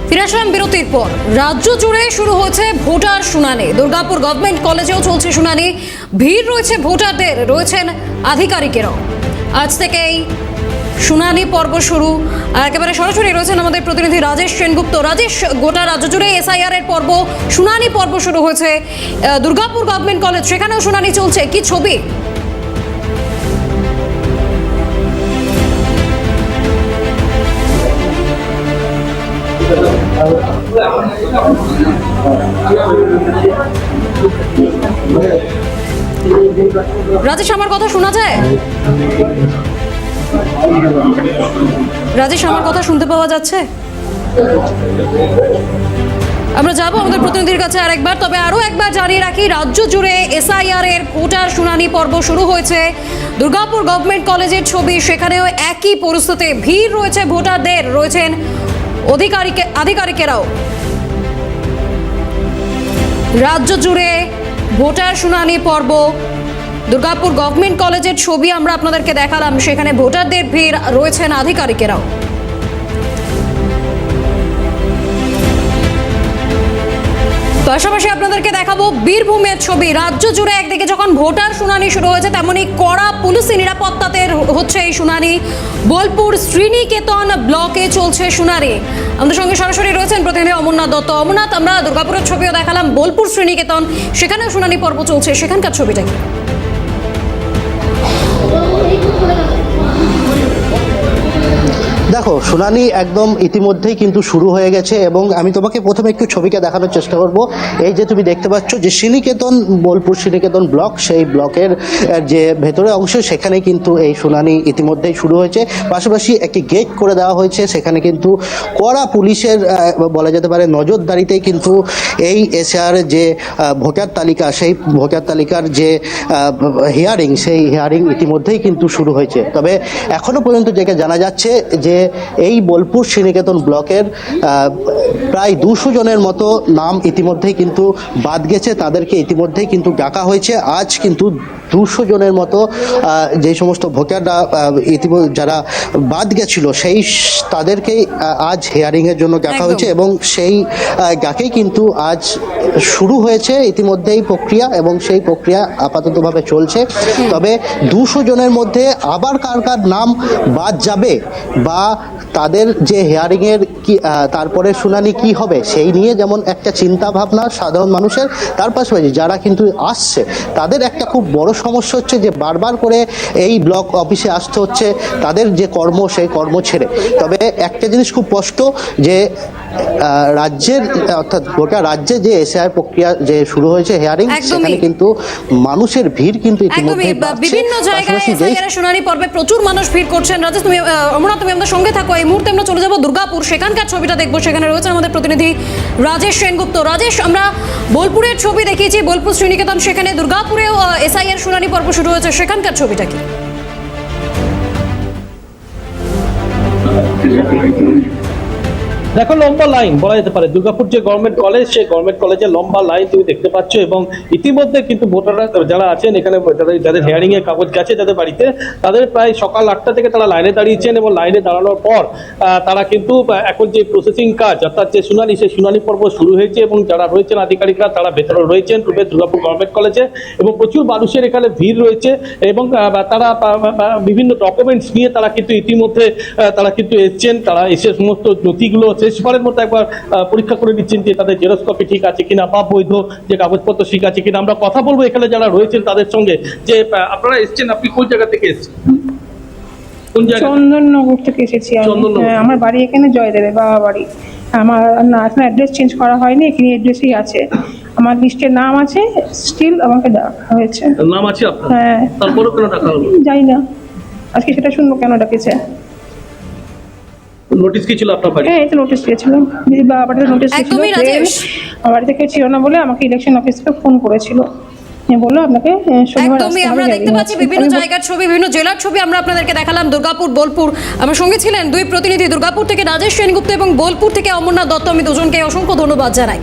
ফিরে আসলাম বিরতির পর। রাজ্য জুড়ে শুরু হয়েছে ভোটার শুনানি। দুর্গাপুর গভর্নমেন্ট কলেজেও চলছে শুনানি। ভিড় রয়েছে ভোটারদের, রয়েছেন আধিকারিকেরাও। আজ থেকেই শুনানি পর্ব শুরু। একেবারে সরাসরি রয়েছেন আমাদের প্রতিনিধি রাজেশ সেনগুপ্ত। রাজেশ, গোটা রাজ্য জুড়ে এসআইআর এর পর্ব, শুনানি পর্ব শুরু হয়েছে। দুর্গাপুর গভর্নমেন্ট কলেজ, সেখানেও শুনানি চলছে, কি ছবি? রাজেশ, আমার কথা শোনা যায়? রাজেশ, আমার কথা শুনতে পাওয়া যাচ্ছে? আমরা যাব আমাদের প্রতিনিধির কাছে আরেকবার। তবে আরো একবার জানিয়ে রাখি, রাজ্য জুড়ে এসআইআর এর ভোটার শুনানি পর্ব শুরু হয়েছে। দুর্গাপুর গভর্নমেন্ট কলেজের ছবি, সেখানেও একই পরিস্থিতি। ভিড় রয়েছে ভোটারদের, রয়েছেন আধিকারিকেরাও। রাজ্য জুড়ে ভোটার শুনানি পর্ব। দুর্গাপুর গভর্নমেন্ট কলেজের ছবি আমরা আপনাদেরকে দেখালাম, সেখানে ভোটারদের ভিড়, রয়েছেন আধিকারিকেরাও। পাশাপাশি আপনাদেরকে দেখাবো বীরভূমের ছবি। রাজ্য জুড়ে একদিকে যখন ভোটার শুনানি শুরু হয়েছে, তেমনি কড়া পুলিশি নিরাপত্তাতে হচ্ছে এই শুনানি। বোলপুর শ্রীনিকেতন ব্লকে চলছে শুনানি। আমাদের সঙ্গে সরাসরি রয়েছেন প্রতিনিধি অমরনাথ দত্ত। অমরনাথ, আমরা দুর্গাপুরের ছবিও দেখালাম, বোলপুর শ্রীনিকেতন, সেখানেও শুনানি পর্ব চলছে, সেখানকার ছবিটা কি? দেখো, শুনানি একদম ইতিমধ্যেই কিন্তু শুরু হয়ে গেছে এবং আমি তোমাকে প্রথমে একটু ছবিকে দেখানোর চেষ্টা করব। এই যে তুমি দেখতে পাচ্ছ যে শ্রীনিকেতন, বোলপুর শ্রীনিকেতন ব্লক, সেই ব্লকের যে ভেতরে অংশ, সেখানে কিন্তু এই শুনানি ইতিমধ্যেই শুরু হয়েছে। পাশাপাশি একটি গেট করে দেওয়া হয়েছে, সেখানে কিন্তু কড়া পুলিশের বলা যেতে পারে নজরদারিতেই কিন্তু এই এসআর যে ভোটার তালিকা, সেই ভোটার তালিকার যে হিয়ারিং, সেই হিয়ারিং ইতিমধ্যেই কিন্তু শুরু হয়েছে। তবে এখনো পর্যন্ত যেটা জানা যাচ্ছে যে এই বোলপুর শ্রীনিকেতন ব্লকের প্রায় 200 জনের মতো নাম ইতিমধ্যেই কিন্তু বাদ গেছে। তাদেরকে ইতিমধ্যেই কিন্তু ডাকা হয়েছে। আজ কিন্তু 200 জনের মতো যে সমস্ত ভোটাররা যারা বাদ গেছিল, সেই তাদেরকেই আজ হিয়ারিংয়ের জন্য ডাকা হয়েছে এবং সেই ডাকেই কিন্তু আজ শুরু হয়েছে ইতিমধ্যেই প্রক্রিয়া, এবং সেই প্রক্রিয়া আপাততভাবে চলছে। তবে 200 জনের মধ্যে আবার কার কার নাম বাদ যাবে বা তাদের যে হিয়ারিংয়ের কি তারপরে শুনানি কি হবে, সেই নিয়ে যেমন একটা চিন্তা ভাবনা সাধারণ মানুষের, তার পাশাপাশি যারা কিন্তু আসছে তাদের একটা খুব বড় সমস্যা হচ্ছে যে বারবার করে এই ব্লক অফিসে আসতে হচ্ছে, তাদের যে কর্ম, সেই কর্ম ছেড়ে। তবে একটা জিনিস খুব স্পষ্ট যে রাজ্যের, অর্থাৎ গোটা রাজ্যে যে এসআইআর প্রক্রিয়া যে শুরু হয়েছে হিয়ারিং, সেখানে কিন্তু মানুষের ভিড় কিন্তু ইতিমধ্যে বিভিন্ন জায়গায় এসআইআর শুনানি পর্বে প্রচুর মানুষ ভিড় করছেন। রাজেশ, তুমি অমরনাথ, তুমি আমাদের সঙ্গে থাকো। এই মুহূর্তে আমরা চলে যাব দুর্গাপুর, সেখানকার ছবিটা দেখবো। সেখানে রয়েছেন আমাদের প্রতিনিধি রাজেশ সেনগুপ্ত। রাজেশ, আমরা বোলপুরের ছবি দেখিয়েছি, বোলপুর শ্রীনিকেতন, সেখানে দুর্গাপুরেও এসআইআর শুনানি পর্ব শুরু হয়েছে, সেখানকার ছবিটা কি? দেখো, লম্বা লাইন বলা যেতে পারে। দুর্গাপুর যে গভর্নমেন্ট কলেজ, সেই গভর্নমেন্ট কলেজে লম্বা লাইন তুমি দেখতে পাচ্ছ এবং ইতিমধ্যে কিন্তু ভোটাররা যারা আছেন এখানে, যাদের হিয়ারিং এর কাগজ গেছে যাদের বাড়িতে, তাদের প্রায় সকাল 8টা থেকে তারা লাইনে দাঁড়িয়েছেন এবং লাইনে দাঁড়ানোর পর তারা কিন্তু এখন যে প্রসেসিং কাজ, অর্থাৎ যে শুনানি, সেই শুনানি পর্ব শুরু হয়েছে এবং যারা রয়েছেন আধিকারিকরা, তারা ভেতরে রয়েছেন দুর্গাপুর গভর্নমেন্ট কলেজে এবং প্রচুর মানুষের এখানে ভিড় রয়েছে এবং তারা বিভিন্ন ডকুমেন্টস নিয়ে তারা কিন্তু ইতিমধ্যে তারা কিন্তু এসছেন। তারা এসে সমস্ত নথিগুলো শেষবারের মতো একবার পরীক্ষা করে নিচ্ছেন যে তাদের জেরক্স কপি ঠিক আছে কিনা বা বৈধ যে কাগজপত্র ঠিক আছে কিনা। আমরা কথা বলবো এখানে যারা রয়েছেন তাদের সঙ্গে, যে আপনারা এসছেন, আপনি কোন জায়গা থেকে এসেছেন? চন্দননগর থেকে এসেছি। আমার বাড়ি এখানে জয়দেবে, বাবা বাড়ি। আমার না, এখন অ্যাড্রেস চেঞ্জ করা হয়নি, এখানে অ্যাড্রেসই আছে। আমার লিস্টে নাম আছে, স্টিল আমাকে ডাকা হয়েছে। নাম আছে আপনার? হ্যাঁ। তারপরে কেন ডাকা হলো জানি না, আজকে সেটা শুনবো কেন ডাকেছে। নোটিশ কি ছিল আপনার বাড়ি? হ্যাঁ, এই তো নোটিশ দিয়েছিলাম, বাবা বাড়িতে নোটিশ দিয়েছিল। আমার বাড়ি থেকে ছিল না বলে আমাকে ইলেকশন অফিস থেকে ফোন করেছিল, বললো আপনাকে শনিবার আসতে হবে। আমরা দেখতে পাচ্ছি বিভিন্ন জায়গার ছবি, বিভিন্ন জেলার ছবি আমরা আপনাদেরকে দেখালাম। দুর্গাপুর, বোলপুর। আমার সঙ্গে ছিলেন দুই প্রতিনিধি, দুর্গাপুর থেকে রাজেশ সেনগুপ্ত এবং বোলপুর থেকে অমরনাথ দত্ত। আমি দুজনকে অসংখ্য ধন্যবাদ জানাই।